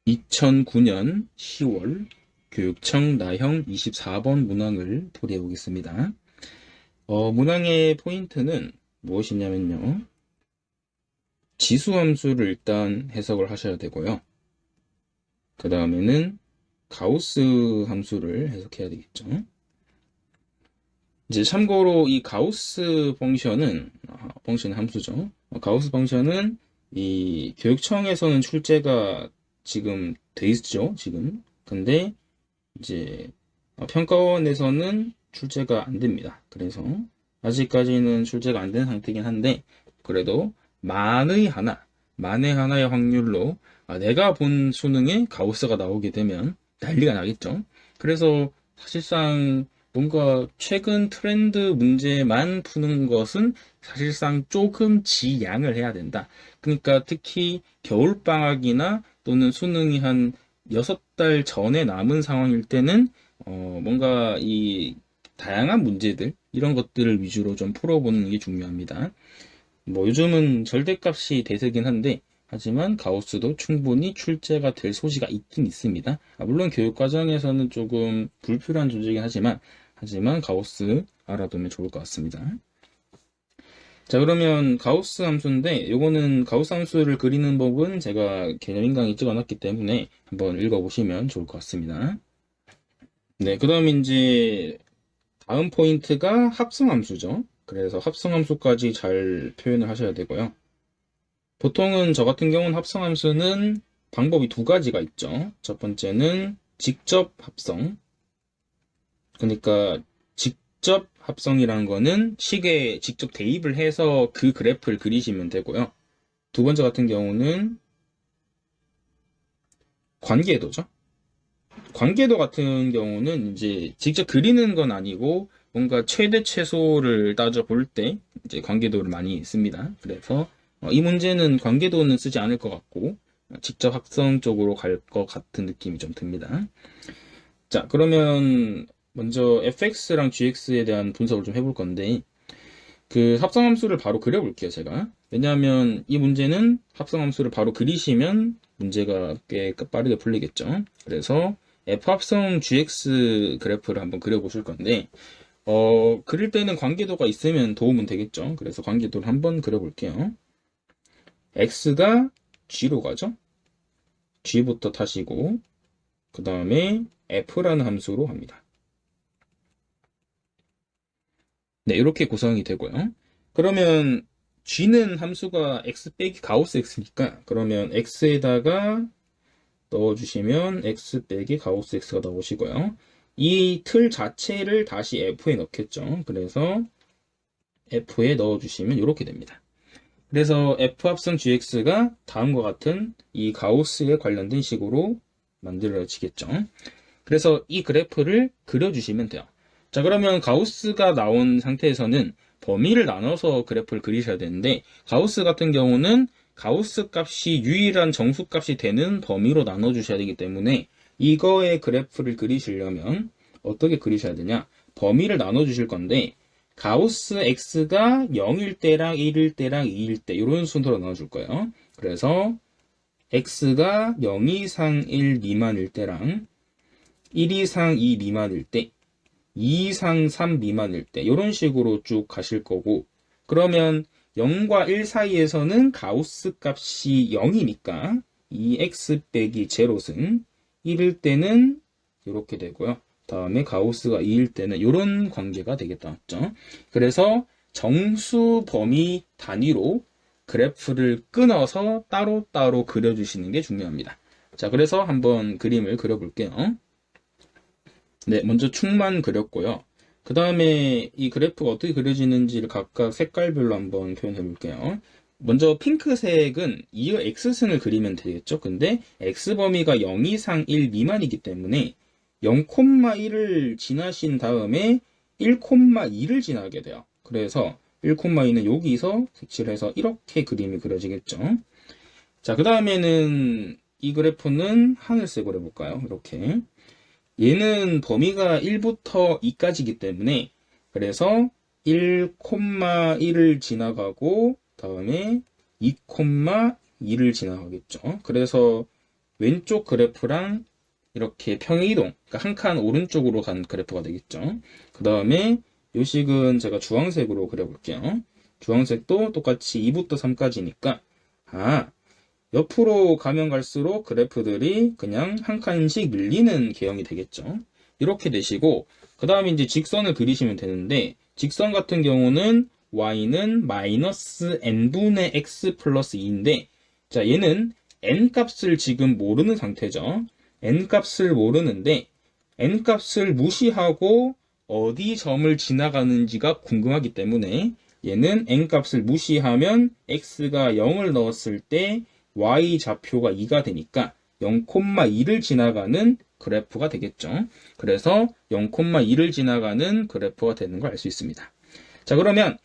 2009년 10월 교육청 나형 24번 문항을 풀이해 보겠습니다. 문항의 포인트는 무엇이냐면요. 지수함수를 일단 해석을 하셔야 되고요. 그 다음에는 가우스 함수를 해석해야 되겠죠. 이제 참고로 이 가우스 펑션은 함수죠. 가우스 펑션은 이 교육청에서는 출제가 지금 돼 있죠, 지금. 근데 이제 평가원에서는 출제가 안 됩니다. 그래서 아직까지는 출제가 안 된 상태이긴 한데, 그래도 만의 하나의 확률로 내가 본 수능에 가우스가 나오게 되면 난리가 나겠죠. 그래서 사실상 뭔가 최근 트렌드 문제만 푸는 것은 사실상 조금 지양을 해야 된다. 그러니까 특히 겨울방학이나 또는 수능이 한 6달 전에 남은 상황일 때는 뭔가 이 다양한 문제들 이런 것들을 위주로 좀 풀어보는 게 중요합니다. 뭐 요즘은 절대값이 대세긴 한데 하지만 가우스도 충분히 출제가 될 소지가 있긴 있습니다. 물론 교육과정에서는 조금 불필요한 존재이긴 하지만 가우스 알아두면 좋을 것 같습니다. 자, 그러면 가우스 함수인데 요거는 가우스 함수를 그리는 법은 제가 개념인강에 찍어놨기 때문에 한번 읽어보시면 좋을 것 같습니다. 네, 그 다음 이제 다음 포인트가 합성함수죠. 그래서 합성함수까지 잘 표현을 하셔야 되고요. 보통은 저 같은 경우는 합성함수는 방법이 두 가지가 있죠. 첫 번째는 직접 합성. 그러니까 직접 합성이라는 거는 식에 직접 대입을 해서 그 그래프를 그리시면 되고요. 두 번째 같은 경우는 관계도죠. 관계도 같은 경우는 이제 직접 그리는 건 아니고 뭔가 최대 최소를 따져볼 때 이제 관계도를 많이 씁니다. 그래서 이 문제는 관계도는 쓰지 않을 것 같고 직접 합성 쪽으로 갈 것 같은 느낌이 좀 듭니다. 자, 그러면 먼저 fx랑 gx에 대한 분석을 좀 해볼 건데 그 합성함수를 바로 그려볼게요, 제가. 왜냐하면 이 문제는 합성함수를 바로 그리시면 문제가 꽤 빠르게 풀리겠죠. 그래서 f합성 gx 그래프를 한번 그려보실 건데 그릴 때는 관계도가 있으면 도움은 되겠죠. 그래서 관계도를 한번 그려볼게요. x가 g로 가죠. g부터 타시고 그 다음에 f라는 함수로 합니다. 네, 이렇게 구성이 되고요. 그러면 g는 함수가 x 빼기 가우스 x니까 그러면 x에다가 넣어주시면 x 빼기 가우스 x가 나오시고요. 이 틀 자체를 다시 f에 넣겠죠. 그래서 f에 넣어주시면 이렇게 됩니다. 그래서 f 합성 gx가 다음과 같은 이 가우스에 관련된 식으로 만들어지겠죠. 그래서 이 그래프를 그려주시면 돼요. 자, 그러면 가우스가 나온 상태에서는 범위를 나눠서 그래프를 그리셔야 되는데 가우스 같은 경우는 가우스 값이 유일한 정수값이 되는 범위로 나눠주셔야 되기 때문에 이거의 그래프를 그리시려면 어떻게 그리셔야 되냐? 범위를 나눠주실 건데 가우스 x가 0일 때랑 1일 때랑 2일 때 이런 순서로 나눠줄 거예요. 그래서 x가 0 이상 1 미만일 때랑 1 이상 2 미만일 때, 2 이상 3 미만일 때 이런 식으로 쭉 가실 거고 그러면 0과 1 사이에서는 가우스 값이 0이니까 이 x 빼기 제롯은 1일 때는 이렇게 되고요. 다음에 가우스가 2일 때는 이런 관계가 되겠다. 맞죠? 그래서 정수 범위 단위로 그래프를 끊어서 따로따로 그려주시는 게 중요합니다. 자, 그래서 한번 그림을 그려볼게요. 네, 먼저 축만 그렸고요. 그 다음에 이 그래프가 어떻게 그려지는지를 각각 색깔별로 한번 표현해 볼게요. 먼저 핑크색은 이어 x선을 그리면 되겠죠. 근데 x범위가 0 이상 1 미만이기 때문에 0,1을 지나신 다음에 1,2를 지나게 돼요. 그래서 1,2는 여기서 색칠해서 이렇게 그림이 그려지겠죠. 자, 그 다음에는 이 그래프는 하늘색으로 해볼까요? 이렇게. 얘는 범위가 1부터 2까지이기 때문에 그래서 1,1을 지나가고 다음에 2,2를 지나가겠죠. 그래서 왼쪽 그래프랑 이렇게 평행이동, 그러니까 한 칸 오른쪽으로 간 그래프가 되겠죠. 그 다음에 요 식은 제가 주황색으로 그려볼게요. 주황색도 똑같이 2부터 3까지니까 옆으로 가면 갈수록 그래프들이 그냥 한 칸씩 밀리는 개형이 되겠죠. 이렇게 되시고 그 다음에 이제 직선을 그리시면 되는데 직선 같은 경우는 y는 마이너스 n분의 x 플러스 2인데 자 얘는 n 값을 지금 모르는 상태죠. n 값을 모르는데 n 값을 무시하고 어디 점을 지나가는지가 궁금하기 때문에 얘는 n 값을 무시하면 x가 0을 넣었을 때 y 좌표가 2가 되니까 0,2를 지나가는 그래프가 되겠죠. 그래서 0,2를 지나가는 그래프가 되는 걸 알 수 있습니다. 자 그러면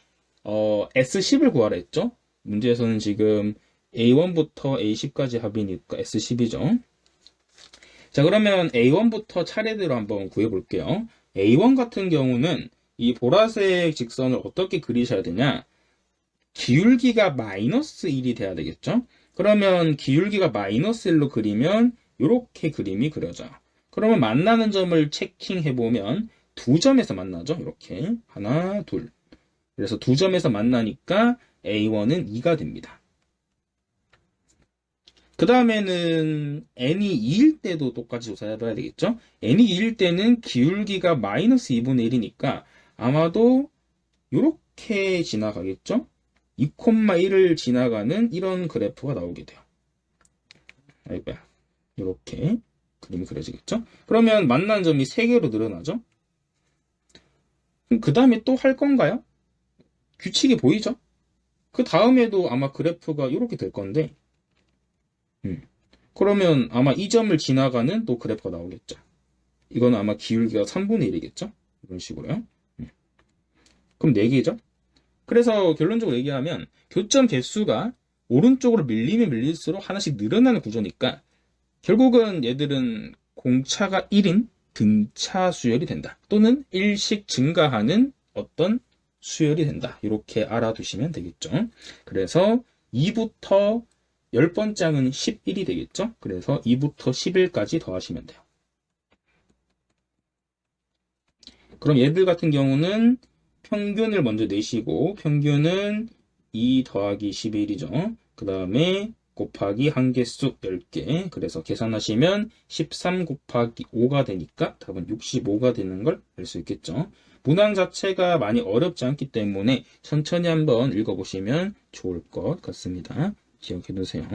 S10을 구하라 했죠. 문제에서는 지금 A1부터 A10까지 합이니까 S10이죠. 자 그러면 A1부터 차례대로 한번 구해볼게요. A1 같은 경우는 이 보라색 직선을 어떻게 그리셔야 되냐, 기울기가 마이너스 1이 돼야 되겠죠. 그러면 기울기가 마이너스 1로 그리면 이렇게 그림이 그려져요. 그러면 만나는 점을 체킹해보면 두 점에서 만나죠. 이렇게 하나 둘, 그래서 두 점에서 만나니까 A1은 2가 됩니다. 그 다음에는 n이 2일 때도 똑같이 조사해봐야 되겠죠. n이 2일 때는 기울기가 마이너스 2분의 1이니까 아마도 이렇게 지나가겠죠. 2,1을 지나가는 이런 그래프가 나오게 돼요. 아이고야. 이렇게 그림이 그려지겠죠. 그러면 만난 점이 3개로 늘어나죠. 그 다음에 또 할 건가요? 규칙이 보이죠? 그 다음에도 아마 그래프가 이렇게 될 건데 그러면 아마 이 점을 지나가는 또 그래프가 나오겠죠. 이거는 아마 기울기가 3분의 1이겠죠? 이런 식으로요. 그럼 4개죠? 그래서 결론적으로 얘기하면 교점 개수가 오른쪽으로 밀리면 밀릴수록 하나씩 늘어나는 구조니까 결국은 얘들은 공차가 1인 등차 수열이 된다. 또는 일씩 증가하는 어떤 수열이 된다. 이렇게 알아두시면 되겠죠. 그래서 2부터 10번째 항은 11이 되겠죠. 그래서 2부터 11까지 더하시면 돼요. 그럼 얘들 같은 경우는 평균을 먼저 내시고 평균은 2 더하기 11이죠. 그 다음에 곱하기 한개수 10개. 그래서 계산하시면 13 곱하기 5가 되니까 답은 65가 되는 걸 알 수 있겠죠. 문항 자체가 많이 어렵지 않기 때문에 천천히 한번 읽어보시면 좋을 것 같습니다. 기억해 두세요.